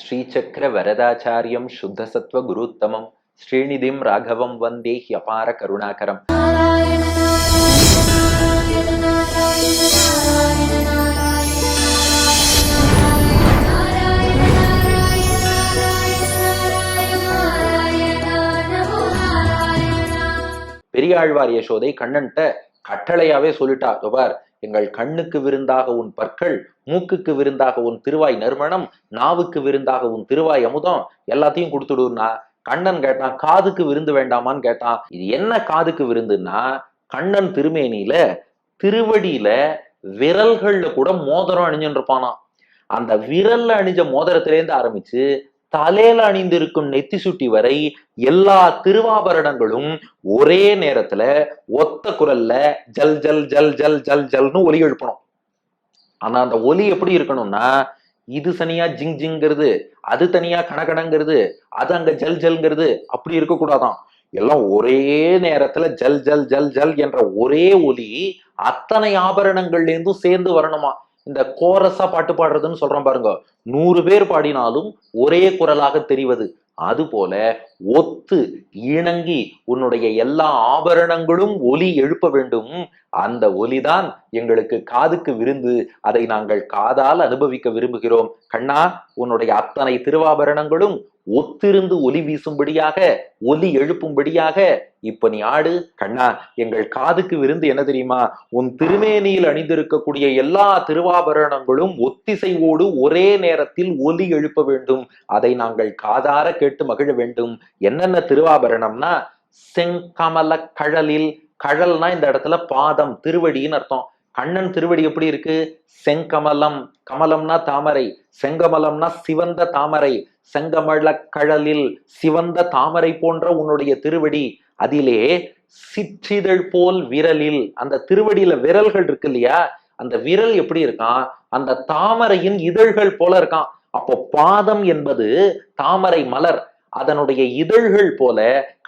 ஸ்ரீசக்கர வரதாச்சாரியம் சுத்தசத்வ குருத்தமம் ஸ்ரீநிதிம் ராகவம் வந்தே ஹியபார கருணாகரம். பெரியாழ்வார் யசோதை கண்ணன்ட்ட கட்டளையாவே சொல்லிட்டா, பார், எங்கள் கண்ணுக்கு விருந்தாக உன் பற்கள், மூக்குக்கு விருந்தாக உன் திருவாய் நறுமணம், நாவுக்கு விருந்தாக உன் திருவாய் அமுதம், எல்லாத்தையும் கொடுத்துடுனா. கண்ணன் கேட்டான், காதுக்கு விருந்து வேண்டாமான்னு கேட்டான். இது என்ன காதுக்கு விருந்துன்னா, கண்ணன் திருமேனியில திருவடியில விரல்கள்ல கூட மோதிரம் அணிஞ்சுட்டு இருப்பானா. அந்த விரல்ல அணிஞ்ச மோதிரத்திலேருந்து ஆரம்பிச்சு தலையில அணிந்திருக்கும் நெத்தி சுட்டி வரை எல்லா திருவாபரணங்களும் ஒரே நேரத்துல ஒத்த குரல்ல ஜல் ஜல் ஜல் ஜல் ஜல் ஜல்னு ஒலி எழுப்பணும். ஆனா அந்த ஒலி எப்படி இருக்கணும்னா, இது தனியா ஜிங் ஜிங்கிறது, அது தனியா கணக்கணங்கிறது, அது அங்க ஜல் ஜல்ங்கிறது அப்படி இருக்கக்கூடாதான். எல்லாம் ஒரே நேரத்துல ஜல் ஜல் ஜல் ஜல் என்ற ஒரே ஒலி அத்தனை ஆபரணங்கள்ல இருந்தும் சேர்ந்து வரணுமா. இந்த கோரஸா பாட்டு பாடுறதுன்னு சொல்றோம் பாருங்க, 100 பேர் பாடினாலும் ஒரே குரலாக தெரிவது. அது போல ஒத்து இணங்கி உன்னுடைய எல்லா ஆபரணங்களும் ஒலி எழுப்ப வேண்டும். அந்த ஒலிதான் எங்களுக்கு காதுக்கு விருந்து. அதை நாங்கள் காதால் அனுபவிக்க விரும்புகிறோம். கண்ணா, உன்னுடைய அத்தனை திருவாபரணங்களும் ஒத்திருந்து ஒலி வீசும்படியாக, ஒலி எழுப்பும்படியாக இப்ப நீ ஆடு. கண்ணா, எங்கள் காதுக்கு விருந்து என்ன தெரியுமா? உன் திருமேனியில் அணிந்திருக்கக்கூடிய எல்லா திருவாபரணங்களும் ஒத்திசைவோடு ஒரே நேரத்தில் ஒலி எழுப்ப வேண்டும். அதை நாங்கள் காதார கேட்டு மகிழ வேண்டும். என்னென்ன திருவாபரணம்னா, செங்கமல கழலில், கழல்னா இந்த இடத்துல பாதம், திருவடின்னு அர்த்தம். கண்ணன் திருவடி எப்படி இருக்கு? செங்கமலம், கமலம்னா தாமரை, செங்கமலம்னா சிவந்த தாமரை. செங்கமல கழலில் சிவந்த தாமரை போன்ற உன்னுடைய திருவடி, அதிலே சிற்றிதழ் போல் விரலில், அந்த திருவடியில விரல்கள் இருக்கு இல்லையா, அந்த விரல் எப்படி இருக்கான்? அந்த தாமரையின் இதழ்கள் போல இருக்கான். அப்போ பாதம் என்பது தாமரை மலர், அதனுடைய இதழ்கள் போல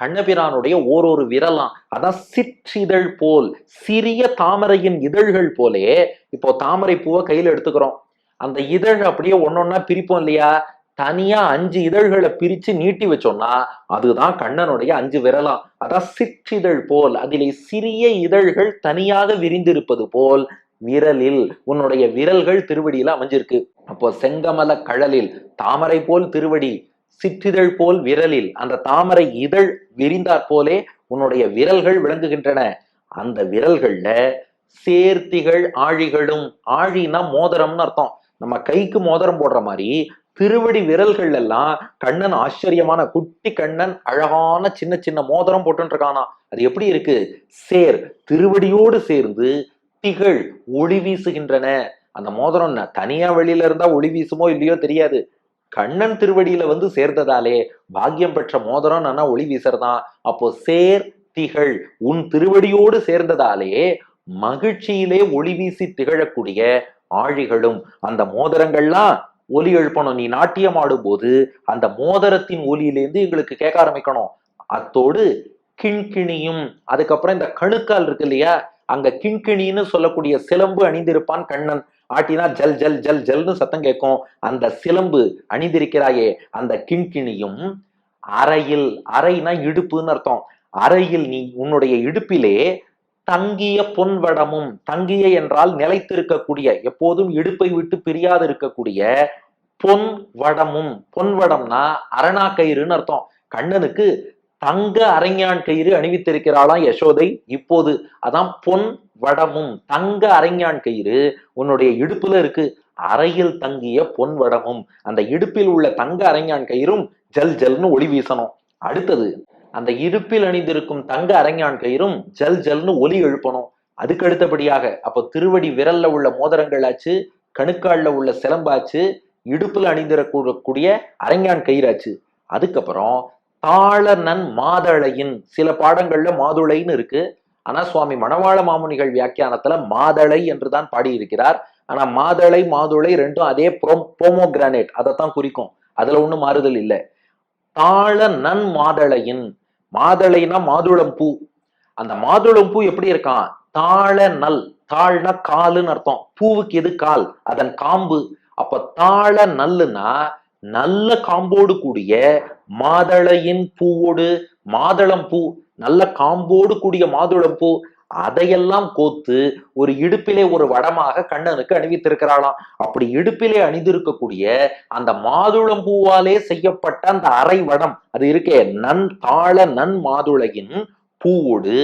கண்ணபிரானுடைய ஓரொரு விரலாம். அதான் சிற்றிதழ் போல், சிறிய தாமரையின் இதழ்கள் போலே. இப்போ தாமரை பூவை கையில எடுத்துக்கிறோம், அந்த இதழ் அப்படியே ஒன்னொன்னா பிரிப்போம் இல்லையா, தனியா 5 இதழ்களை பிரிச்சு நீட்டி வச்சோம்னா அதுதான் கண்ணனுடைய 5 விரலாம். அதான் சிற்றிதழ் போல், அதிலே சிறிய இதழ்கள் தனியாக விரிந்திருப்பது போல் விரலில் உன்னுடைய விரல்கள் திருவடியில அமைஞ்சிருக்கு. அப்போ செங்கமல கழலில் தாமரை போல் திருவடி, சிற்றிதழ் போல் விரலில், அந்த தாமரை இதழ் விரிந்தாற் போலே உன்னுடைய விரல்கள் விளங்குகின்றன. அந்த விரல்கள்ல சேர்த்திகள் ஆழிகளும், ஆழினா மோதிரம்னு அர்த்தம். நம்ம கைக்கு மோதிரம் போடுற மாதிரி திருவடி விரல்கள் எல்லாம் கண்ணன் ஆச்சரியமான குட்டி கண்ணன் அழகான சின்ன சின்ன மோதிரம் போட்டு இருக்கானா. அது எப்படி இருக்கு? சேர், திருவடியோடு சேர்ந்து திகழ் ஒளி வீசுகின்றன. அந்த மோதிரம் தனியா வெளியில இருந்தா ஒளி வீசுமோ இல்லையோ தெரியாது, கண்ணன் திருவடியில வந்து சேர்ந்ததாலே பாக்கியம் பெற்ற மோதிரம் நானா ஒளி வீசுறதான். அப்போ சேர் திகழ், உன் திருவடியோடு சேர்ந்ததாலே மகிழ்ச்சியிலே ஒளி வீசி திகழக்கூடிய ஆழிகளும், அந்த மோதிரங்கள்லாம் ஒலி எழுப்பணும். நீ நாட்டியம் ஆடும் போது அந்த மோதிரத்தின் ஒலியிலேருந்து எங்களுக்கு கேட்க ஆரம்பிக்கணும். அத்தோடு கிண்கிணியும், அதுக்கப்புறம் இந்த கணுக்கால் இருக்கு இல்லையா, அங்க கிண்கிணின்னு சொல்லக்கூடிய சிலம்பு அணிந்திருப்பான் கண்ணன். ஆட்டினா ஜல் ஜல் ஜல் ஜல்னு சத்தம் கேட்கும். அந்த சிலம்பு அணிந்திருக்கிறாயே, அந்த கிண்கிணியும் அறையில், அறைனா இடுப்புன்னு அர்த்தம். அறையில் நீ உன்னுடைய இடுப்பிலே தங்கிய பொன்வடமும், தங்கிய என்றால் நிலைத்திருக்கக்கூடிய, எப்போதும் இடுப்பை விட்டு பிரியாது இருக்கக்கூடிய பொன் வடமும். பொன்வடம்னா அரணாக்கயிறுன்னு அர்த்தம். கண்ணனுக்கு தங்க அரைஞான் கயிறு அணிவித்திருக்கிறாளாம் யசோதை இப்போது. அதான் பொன் வடமும், தங்க அரைஞான் கயிறு உன்னுடைய இடுப்புல இருக்கு. அறையில் தங்கிய பொன் வடமும், அந்த இடுப்பில் உள்ள தங்க அரைஞான் கயிறும் ஜல் ஜல்னு ஒளி வீசணும். அடுத்தது, அந்த இடுப்பில் அணிந்திருக்கும் தங்க அரைஞான் கயிறும் ஜல் ஜல்னு ஒலி எழுப்பணும். அதுக்கு அடுத்தபடியாக அப்போ திருவடி விரல்ல உள்ள மோதிரங்கள் ஆச்சு, கணுக்கால்ல உள்ள சிலம்பாச்சு, இடுப்புல அணிந்திருக்கக்கூடிய அரைஞான் கயிறாச்சு. அதுக்கப்புறம் தாள நன் மாதளையின், சில பாடங்கள்ல மாதுளைன்னு இருக்கு, ஆனா சுவாமி மணவாள மாமுனிகள் வியாக்கியானத்துல மாதளை என்றுதான் பாடி இருக்கிறார். ஆனா மாதளை மாதுளை ரெண்டும் அதே போமோகிரானேட், அதைத்தான் குறிக்கும், அதுல ஒண்ணும் மாறுதல் இல்லை. தாள நன் மாதளையின், மாதளைனா மாதுளம் பூ. அந்த மாதுளம் பூ எப்படி இருக்கான்? தாழ நல், தாழ்னா காலுன்னு அர்த்தம், பூவுக்கு எது கால்? அதன் காம்பு. அப்ப தாழ நல்லுன்னா நல்ல காம்போடு கூடிய மாதளையின் பூவோடு, மாதளம் பூ, நல்ல காம்போடு கூடிய மாதுளம் பூ, அதையெல்லாம் கோத்து ஒரு இடுப்பிலே ஒரு வடமாக கண்ணனுக்கு அணிவித்திருக்கிறாளாம். அப்படி இடுப்பிலே அணிந்திருக்கக்கூடிய அந்த மாதுளம் பூவாலே செய்யப்பட்ட அந்த அரை வடம் அது இருக்கே, தாழ நன் மாதுளையின் பூவோடு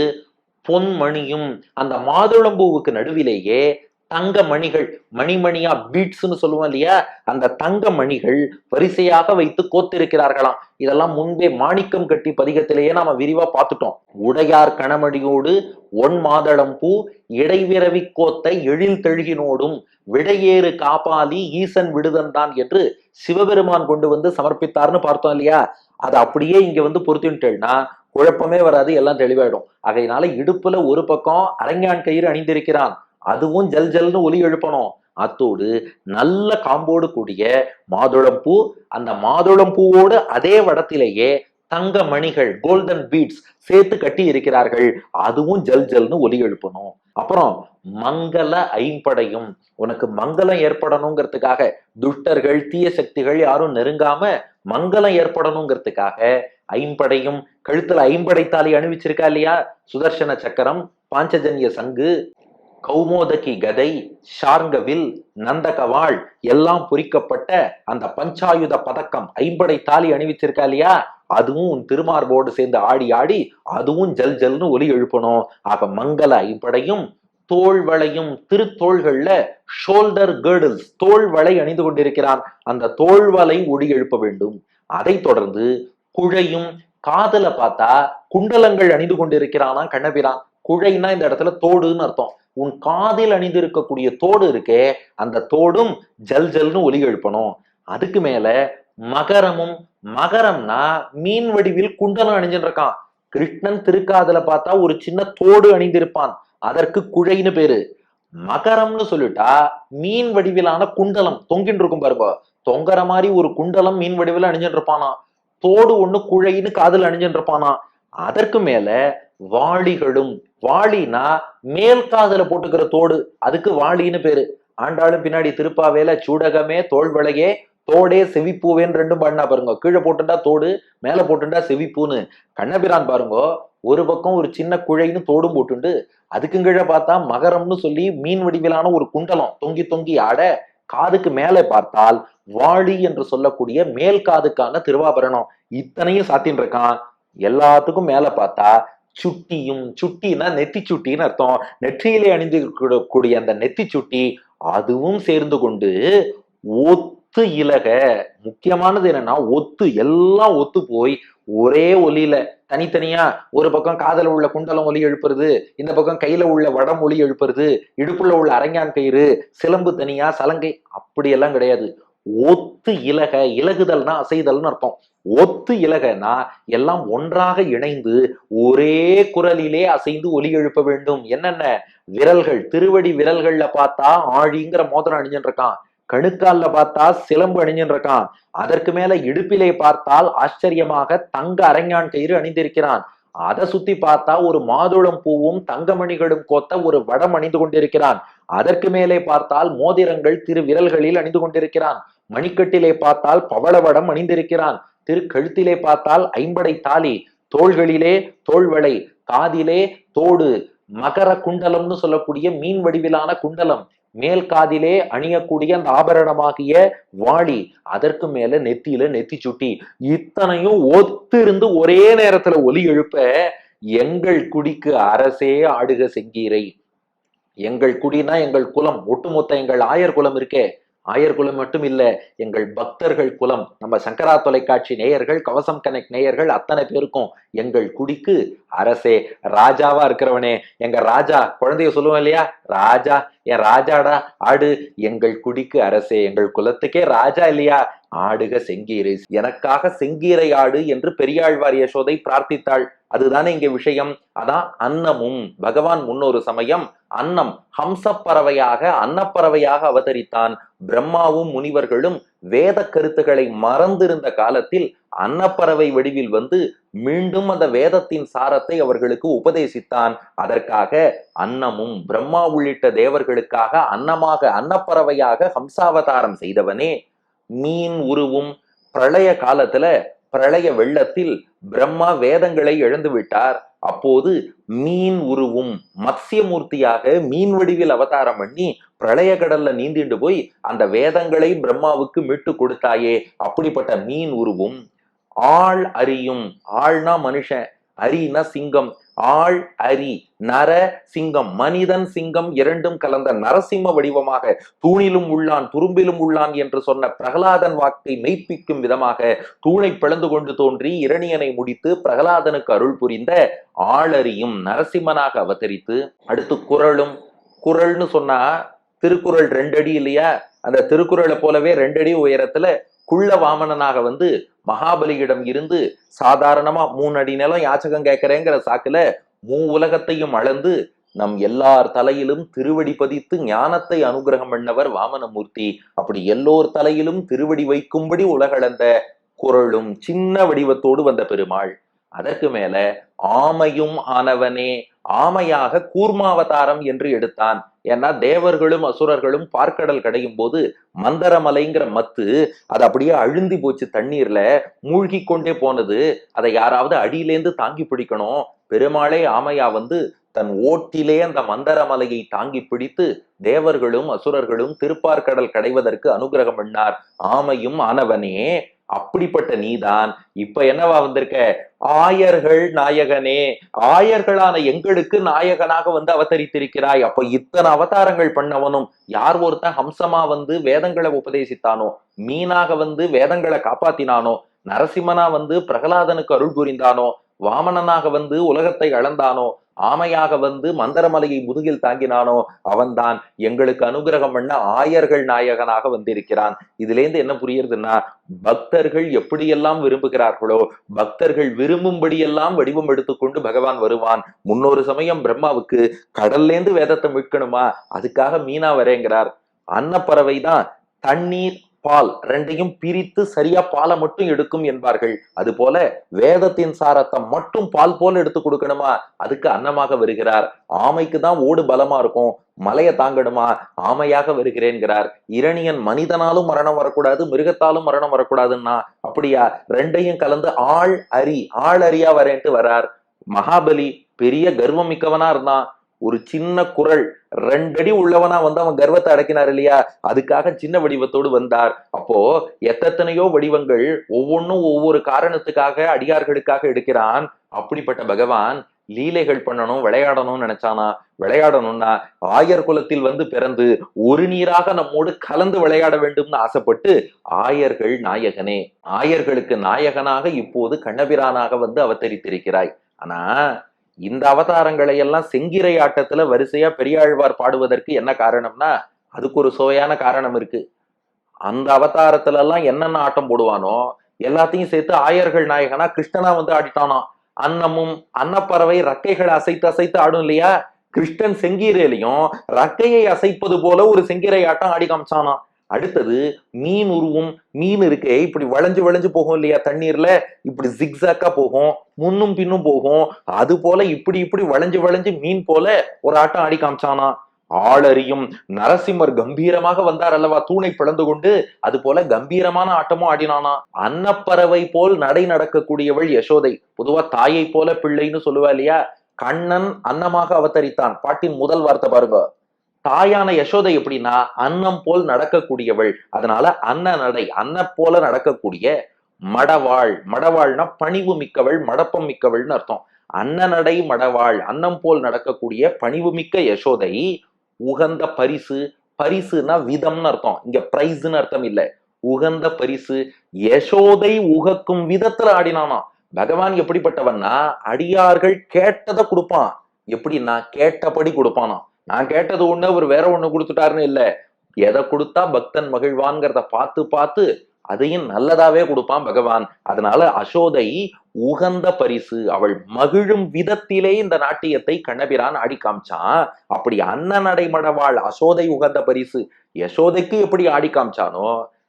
பொன்மணியும், அந்த மாதுளம்பூவுக்கு நடுவிலேயே தங்க மணிகள், மணிமணியா பீட்ஸ்ன்னு சொல்லுவோம் இல்லையா, அந்த தங்க மணிகள் வரிசையாக வைத்து கோத்திருக்கிறார்களாம். இதெல்லாம் முன்பே மாணிக்கம் கட்டி பதிகத்திலேயே நாம விரிவா பார்த்துட்டோம். உடையார் கணமணியோடு ஒன் மாதளம் பூ இடைவிரவி கோத்த எழில் தெழுகினோடும் விடையேறு காப்பாலி ஈசன் விடுதன்தான் என்று சிவபெருமான் கொண்டு வந்து சமர்ப்பித்தார்னு பார்த்தோம் இல்லையா. அது அப்படியே இங்க வந்து பொருத்தின்ட்டேன்னா குழப்பமே வராது, எல்லாம் தெளிவாயிடும். ஆகையினால இடுப்புல ஒரு பக்கம் அரஞ்ஞான் கயிறு அணிந்திருக்கிறான், அதுவும் ஜல் ஜல்னு ஒலி எழுப்பணும். அத்தோடு நல்ல காம்போடு கூடிய மாதுளம் பூ, அந்த மாதுளம் பூவோடு அதே வடத்திலேயே தங்க மணிகள் கோல்டன் பீட்ஸ் சேர்த்து கட்டி இருக்கிறார்கள், அதுவும் ஜல் ஜல்னு ஒலி எழுப்பணும். அப்புறம் மங்கள ஐம்படையும், உனக்கு மங்களம் ஏற்படணுங்கிறதுக்காக, துஷ்டர்கள் தீய சக்திகள் யாரும் நெருங்காம மங்களம் ஏற்படணுங்கிறதுக்காக ஐம்படையும், கழுத்துல ஐம்படைத்தாலி அணிவிச்சிருக்கா இல்லையா, சுதர்சன சக்கரம், பாஞ்சஜன்ய சங்கு, கௌமோதகி கதை, ஷார்ங்கவில், நந்தகவாள் எல்லாம் பொறிக்கப்பட்ட அந்த பஞ்சாயுத பதக்கம், ஐம்படை தாலி அணிவிச்சிருக்கா இல்லையா, அதுவும் உன் திருமார்போடு சேர்ந்து ஆடி ஆடி அதுவும் ஜல் ஜல்னு ஒலி எழுப்பணும். ஆக மங்கள ஐம்படையும் தோல்வளையும், திருத்தோள்கள்ல ஷோல்டர் கேர்டில்ஸ், தோல்வளை அணிந்து கொண்டிருக்கிறான், அந்த தோல்வளை ஒளி எழுப்ப வேண்டும். அதை தொடர்ந்து குழையும், காதல பார்த்தா குண்டலங்கள் அணிந்து கொண்டிருக்கிறானா கண்ணபிரான். குழைனா இந்த இடத்துல தோடுன்னு அர்த்தம். உன் காதில் அணிந்திருக்கக்கூடிய தோடு இருக்கே, அந்த தோடும் ஜல் ஜல்னு ஒலி எழுப்பணும். அதுக்கு மேல மகரமும், மகரம்னா மீன் வடிவில் குண்டலம் அணிஞ்சுட்டு இருக்கான். கிருஷ்ணன் திருக்காதல பார்த்தா ஒரு சின்ன தோடு அணிந்திருப்பான், அதற்கு குழைன்னு பேரு. மகரம்னு சொல்லிட்டா மீன் வடிவிலான குண்டலம் தொங்கின்னு இருக்கும் பாருங்க, தொங்குற மாதிரி ஒரு குண்டலம் மீன் வடிவில் அணிஞ்சுட்டு இருப்பானா, தோடு ஒண்ணு குழைன்னு காதல் அணிஞ்சுட்டு இருப்பானா. அதற்கு மேல வாளிகளும், வாளினா மேல் காதல போட்டுக்கிற தோடு, அதுக்கு வாளின்னு பேரு. ஆண்டாளும் பின்னாடி திருப்பாவேல சூடகமே தோல்வளையே தோடே செவிப்பூவேன்னு ரெண்டும் பாடினா பாருங்க, கீழே போட்டுட்டா தோடு, மேல போட்டுட்டா செவிப்பூன்னு. கண்ணபிரான் பாருங்க, ஒரு பக்கம் ஒரு சின்ன குழைன்னு தோடும் போட்டுண்டு, அதுக்கு கீழே பார்த்தா மகரம்னு சொல்லி மீன் வடிவிலான ஒரு குண்டலம் தொங்கி தொங்கி ஆட, காதுக்கு மேலே பார்த்தால் வாளி என்று சொல்லக்கூடிய மேல் காதுக்கான திருவாபரணம், இத்தனையும் சாத்தின் இருக்கான். எல்லாத்துக்கும் மேல பார்த்தா சுட்டியும், சுட்டினா நெத்தி சுட்டின்னு அர்த்தம், நெற்றியிலே அணிந்து கூடிய அந்த நெத்தி சுட்டி அதுவும் சேர்ந்து கொண்டு ஒத்து இலக. முக்கியமானது என்னன்னா ஒத்து, எல்லாம் ஒத்து போய் ஒரே ஒலியில, தனித்தனியா ஒரு பக்கம் காதல உள்ள குண்டலம் ஒலி எழுப்புறது, இந்த பக்கம் கையில உள்ள வடம் ஒலி எழுப்புறது, இடுப்புல உள்ள அரஞ்ஞான் கயிறு, சிலம்பு தனியா, சலங்கை, அப்படியெல்லாம் கிடையாது. ஒத்து இலக, இலகுதல்னா அசைதல்னு அர்த்தம். ஒத்து இலகனா எல்லாம் ஒன்றாக இணைந்து ஒரே குரலிலே அசைந்து ஒலி எழுப்ப வேண்டும். என்னென்ன விரல்கள், திருவடி விரல்கள்ல பார்த்தா ஆழிங்கிற மோதிரம் அணிஞ்சுட்டு இருக்கான், கணுக்கால்ல பார்த்தா சிலம்பு அணிஞ்சுட்டு இருக்கான், அதற்கு மேல இடுப்பிலே பார்த்தால் ஆச்சரியமாக தங்க அரஞ்ஞான் கயிறு அணிந்திருக்கிறான், அதை சுத்தி பார்த்தா ஒரு மாதுளம் பூவும் தங்கமணிகளும் கோத்த ஒரு வடம் அணிந்து கொண்டிருக்கிறான், அதற்கு மேலே பார்த்தால் மோதிரங்கள் திரு விரல்களில் அணிந்து கொண்டிருக்கிறான், மணிக்கட்டிலே பார்த்தால் பவளவடம் அணிந்திருக்கிறான், கழுத்திலே பார்த்தால் ஐம்படை தாலி, தோள்களிலே தோள்வளை, காதிலே தோடு, மகர குண்டலம்னு சொல்லக்கூடிய மீன் வடிவிலான குண்டலம், மேல் காதிலே அணியக்கூடிய அந்த ஆபரணமாகிய வாளி, அதற்கு மேல நெத்தியில நெத்தி சுட்டி, இத்தனையும் ஒத்து இருந்து ஒரே நேரத்துல ஒலி எழுப்ப, எங்கள் குடிக்கு அரசே ஆடுக செங்கீரை. எங்கள் குடினா எங்கள் குலம், ஒட்டுமொத்த எங்கள் ஆயர் குலம் இருக்கே, ஆயர் குலம் மட்டும் இல்ல, எங்கள் பக்தர்கள் குலம், நம்ம சங்கரா தொலைக்காட்சி நேயர்கள், கவசம் கனெக்ட் நேயர்கள் அத்தனை பேருக்கும் எங்கள் குடிக்கு அரசே, ராஜாவா இருக்கிறவனே, எங்க ராஜா, குழந்தைய சொல்லுவோம் இல்லையா, ராஜா என் ராஜாடா ஆடு, எங்கள் குடிக்கு அரசே, எங்கள் குலத்துக்கே ராஜா இல்லையா, ஆடுக செங்கீரை, எனக்காக செங்கீரை ஆடு என்று பெரியாழ்வார் யசோதை பிரார்த்தித்தாள். அதுதானே இங்க விஷயம். அதான் அன்னமும், பகவான் முன்னொரு சமயம் அன்னம் ஹம்சப்பறவையாக அன்னப்பறவையாக அவதரித்தான். பிரம்மாவும் முனிவர்களும் வேத கருத்துக்களை மறந்திருந்த காலத்தில் அன்னப்பறவை வடிவில் வந்து மீண்டும் அந்த வேதத்தின் சாரத்தை அவர்களுக்கு உபதேசித்தான். அதற்காக அன்னமும், பிரம்மா உள்ளிட்ட தேவர்களுக்காக அன்னமாக, அன்னப்பறவையாக ஹம்சாவதாரம் செய்தவனே, மீன் உருவும் பிரளய காலத்துல பிரளய வெள்ளத்தில் பிரம்மா வேதங்களை இழந்து விட்டார். அப்போது மீன் உருவும் மத்ஸ்யமூர்த்தியாக மீன் வடிவில் அவதாரம் பண்ணி பிரளய கடல்ல நீந்திண்டு போய் அந்த வேதங்களை பிரம்மாவுக்கு மீட்டு கொடுத்தாயே, அப்படிப்பட்ட மீன் உருவும் ஆள் அறியும், ஆள்னா மனுஷன், அரினா சிங்கம், ஆள் அரி நர சிங்கம், மனிதன் சிங்கம் இரண்டும் கலந்த நரசிம்ம வடிவமாக தூணிலும் உள்ளான் துரும்பிலும் உள்ளான் என்று சொன்ன பிரகலாதன் வாக்கை மெய்ப்பிக்கும் விதமாக தூணை பிளந்து கொண்டு தோன்றி இரணியனை முடித்து பிரகலாதனுக்கு அருள் புரிந்த ஆளறியும் நரசிம்மனாக அவதரித்து, அடுத்து குறளும், குறள்னு சொன்னா திருக்குறள் 2 அடி இல்லையா, அந்த திருக்குறளை போலவே 2 அடி உயரத்துல குள்ள வாமனனாக வந்து மகாபலியிடம் இருந்து சாதாரணமா 3 அடி நிலம் யாச்சகம் கேட்கிறேங்கிற சாக்குல உலகத்தையும் அளந்து நம் எல்லார் தலையிலும் திருவடி பதித்து ஞானத்தை அனுகிரகம் பண்ணவர் வாமனமூர்த்தி. அப்படி எல்லோர் தலையிலும் திருவடி வைக்கும்படி உலகளந்த குறளும் சின்ன வடிவத்தோடு வந்த பெருமாள். அதற்கு மேல ஆமையும் ஆனவனே, ஆமையாக கூர்மாவதாரம் என்று எடுத்தான். ஏன்னா தேவர்களும் அசுரர்களும் பார்க்கடல் கடையும் போது மந்தரமலைங்கிற மத்து அது அப்படியே அழுந்தி போச்சு, தண்ணீர்ல மூழ்கி கொண்டே போனது. அதை யாராவது அடியிலேந்து தாங்கி பிடிக்கணும். பெருமாளே ஆமையா வந்து தன் ஓட்டிலே அந்த மந்தரமலையை தாங்கி பிடித்து தேவர்களும் அசுரர்களும் திருப்பார்கடல் கடைவதற்கு அனுகிரகம் பண்ணார். ஆமையும் ஆனவனே, அப்படிப்பட்ட நீதான் இப்ப என்னவா வந்திருக்க, ஆயர்கள் நாயகனே, ஆயர்களான எங்களுக்கு நாயகனாக வந்து அவதரித்திருக்கிறாய். அப்ப இத்தனை அவதாரங்கள் பண்ணவனும் யார் ஒருத்தன் ஹம்சமா வந்து வேதங்களை உபதேசித்தானோ, மீனாக வந்து வேதங்களை காப்பாத்தினானோ, நரசிம்மனா வந்து பிரகலாதனுக்கு அருள் புரிந்தானோ, வாமனனாக வந்து உலகத்தை அளந்தானோ, ஆமையாக வந்து மந்தரமலையை முதுகில் தாங்கினானோ, அவன்தான் எங்களுக்கு அனுகிரகம் பண்ண ஆயர்கள் நாயகனாக வந்திருக்கிறான். இதுல இருந்து என்ன புரியுதுன்னா, பக்தர்கள் எப்படியெல்லாம் விரும்புகிறார்களோ பக்தர்கள் விரும்பும்படியெல்லாம் வடிவம் எடுத்துக்கொண்டு பகவான் வருவான். முன்னொரு சமயம் பிரம்மாவுக்கு கடல்லேந்து வேதத்தை மீட்கணுமா, அதுக்காக மீனா வரேங்கிறார். அன்னப்பறவை தான் தண்ணீர் பால் ரெண்டையும் பிரித்து சரியா பாலை மட்டும் எடுக்கும் என்பார்கள். அது போல வேதத்தின் சாரத்தை மட்டும் பால் போல எடுத்து கொடுக்கணுமா, அதுக்கு அன்னமாக வருகிறார். ஆமைக்கு தான் ஓடு பலமா இருக்கும், மலையை தாங்கணுமா, ஆமையாக வருகிறேன்கிறார். இரணியன் மனிதனாலும் மரணம் வரக்கூடாது, மிருகத்தாலும் மரணம் வரக்கூடாதுன்னா அப்படியா, ரெண்டையும் கலந்து ஆள் அரி, ஆள் அரியா வரேன்ட்டு வரார். மகாபலி பெரிய கர்வம் மிக்கவனா இருந்தான். ஒரு சின்ன குறள் 2 அடி உள்ளவனா வந்து அவன் கர்வத்தை அடக்கினார் இல்லையா, அதுக்காக சின்ன வடிவத்தோடு வந்தார். அப்போ எத்தனையோ வடிவங்கள் ஒவ்வொன்றும் ஒவ்வொரு காரணத்துக்காக அடியார்களுக்காக எடுக்கிறான். அப்படிப்பட்ட பகவான் லீலைகள் பண்ணணும், விளையாடணும்னு நினைச்சானா, விளையாடணும்னா ஆயர் குலத்தில் வந்து பிறந்து ஒரு நீராக நம்மோடு கலந்து விளையாட வேண்டும்னு ஆசைப்பட்டு ஆயர்கள் நாயகனே, ஆயர்களுக்கு நாயகனாக இப்போது கண்ணபிரானாக வந்து அவதரித்திருக்கிறாய். ஆனா இந்த அவதாரங்களை எல்லாம் செங்கிரை ஆட்டத்துல வரிசையா பெரியாழ்வார் பாடுவதற்கு என்ன காரணம்னா, அதுக்கு ஒரு சுவையான காரணம் இருக்கு. அந்த அவதாரத்துல எல்லாம் என்னென்ன ஆட்டம் போடுவானோ எல்லாத்தையும் சேர்த்து ஆயர்கள் நாயகனா கிருஷ்ணனா வந்து ஆடிட்டானோ. அன்னமும் அன்னப்பறவை ரக்கைகளை அசைத்து அசைத்து ஆடும் இல்லையா, கிருஷ்ணன் செங்கீரையிலையும் ரக்கையை அசைப்பது போல ஒரு செங்கீரை ஆட்டம் ஆடி காமிச்சானா. அடுத்தது மீன் உருவும், மீன் இருக்கே இப்படி வளைஞ்சு வளைஞ்சு போகும் இல்லையா தண்ணீர்ல, இப்படி ஜிக்ஸாக்கா போகும், முன்னும் பின்னும் போகும். அது போல இப்படி இப்படி வளைஞ்சு வளைஞ்சு மீன் போல ஒரு ஆட்டம் ஆடி காமிச்சானா. ஆளறியும் நரசிம்மர் கம்பீரமாக வந்தார் அல்லவா தூணை பிளந்து கொண்டு, அது போல கம்பீரமான ஆட்டமும் ஆடினானா. அன்னப்பறவை போல் நடை நடக்கக்கூடியவள் யசோதை. பொதுவா தாயை போல பிள்ளைன்னு சொல்லுவா இல்லையா, கண்ணன் அன்னமாக அவதரித்தான். பாட்டின் முதல் வார்த்தை பாருங்க. தாயான யசோதை எப்படின்னா அன்னம் போல் நடக்கக்கூடியவள். அதனால அன்ன நடை, அன்ன போல நடக்கக்கூடிய மடவாள். மடவாள்னா பணிவு மிக்கவள், மடப்பம் மிக்கவள்னு அர்த்தம். அன்ன நடை மடவாள், அன்னம் போல் நடக்கக்கூடிய பணிவு மிக்க யசோதை உகந்த பரிசு. பரிசுனா விதம்னு அர்த்தம், இங்க பிரைஸ்ன்னு அர்த்தம் இல்ல. உகந்த பரிசு, யசோதை உகக்கும் விதத்துல ஆடினானா. பகவான் எப்படிப்பட்டவன்னா அடியார்கள் கேட்டதை கொடுப்பான். எப்படின்னா கேட்டபடி கொடுப்பானா. நான் கேட்டது ஒண்ணு அவர் வேற ஒண்ணு கொடுத்துட்டாருன்னு இல்ல, எதை கொடுத்தா பக்தன் மகிழ்வான்ங்கிறத பார்த்து பார்த்து அதையும் நல்லதாவே கொடுப்பான் பகவான். அதனால அசோதை உகந்த பரிசு, அவள் மகிழும் விதத்திலே இந்த நாட்டியத்தை கண்ணபிரான் ஆடி காமிச்சான். அப்படி அன்ன நடைமடவாள் அசோதை உகந்த பரிசு யசோதைக்கு எப்படி ஆடி காமிச்சானோ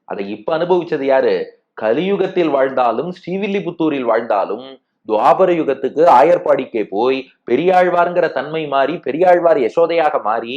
அதை இப்ப அனுபவிச்சது யாரு, கலியுகத்தில் வாழ்ந்தாலும் ஸ்ரீவில்லிபுத்தூரில் வாழ்ந்தாலும் துவாபர யுகத்துக்கு ஆயர்பாடிக்கே போய் பெரியாழ்வார்ங்கிற தன்மை மாறி பெரியாழ்வார் யசோதையாக மாறி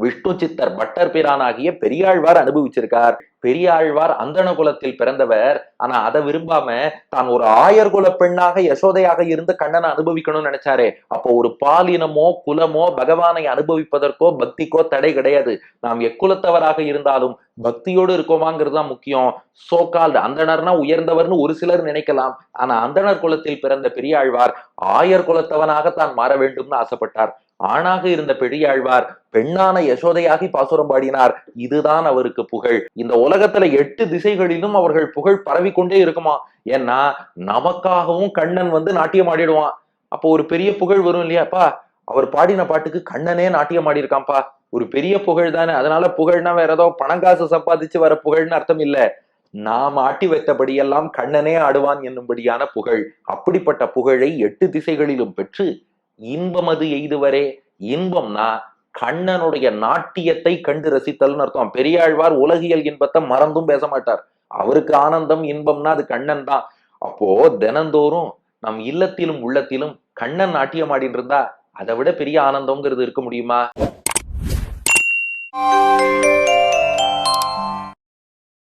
விஷ்ணு சித்தர் பட்டர் பிரானாகிய பெரியாழ்வார் அனுபவிச்சிருக்கார். பெரியாழ்வார் அந்தண குலத்தில் பிறந்தவர். ஆனா அதை விரும்பாம தான் ஒரு ஆயர் குல பெண்ணாக யசோதையாக இருந்து கண்ணனை அனுபவிக்கணும்னு நினைச்சாரே. அப்போ ஒரு பாலினமோ குலமோ பகவானை அனுபவிப்பதற்கோ பக்திக்கோ தடை கிடையாது. நாம் எக்குலத்தவராக இருந்தாலும் பக்தியோடு இருக்கோமாங்கிறது தான் முக்கியம். சோகால்டு அந்தணர்னா உயர்ந்தவர்னு ஒரு சிலர் நினைக்கலாம். ஆனா அந்தணர் குலத்தில் பிறந்த பெரியாழ்வார் ஆயர் குலத்தவனாக தான் மாற வேண்டும்னு ஆசைப்பட்டார். ஆணாக இருந்த பெரியாழ்வார் பெண்ணான யசோதையாகி பாசுரம் பாடினார். இதுதான் அவருக்கு புகழ். இந்த உலகத்துல 8 திசைகளிலும் அவர்கள் புகழ் பரவி கொண்டே இருக்குமா. ஏன்னா நமக்காகவும் கண்ணன் நாட்டியம் ஆடிடுவான். அப்போ ஒரு பெரிய புகழ் வரும் இல்லையாப்பா. அவர் பாடின பாட்டுக்கு கண்ணனே நாட்டியம் ஆடி இருக்கான்ப்பா. ஒரு பெரிய புகழ் தானே. அதனால புகழ்னா வேற ஏதோ பணங்காசு சம்பாதிச்சு வர புகழ்னு அர்த்தம் இல்ல. நாம் ஆட்டி வைத்தபடியெல்லாம் கண்ணனே ஆடுவான் என்னும்படியான புகழ். அப்படிப்பட்ட புகழை 8 திசைகளிலும் பெற்று இன்பமது எய்துவரே. இன்பம்னா கண்ணனுடைய நாட்டியத்தை கண்டு ரசித்தல்னு அர்த்தம். பெரியாழ்வார் உலகியல் இன்பத்தை மறந்தும் பேச மாட்டார். அவருக்கு ஆனந்தம் இன்பம்னா அது கண்ணன் தான். அப்போ தினந்தோறும் நம் இல்லத்திலும் உள்ளத்திலும் கண்ணன் நாட்டியம் ஆடிட்டு இருந்தா அதை விட பெரிய ஆனந்தம்ங்கிறது இருக்க முடியுமா?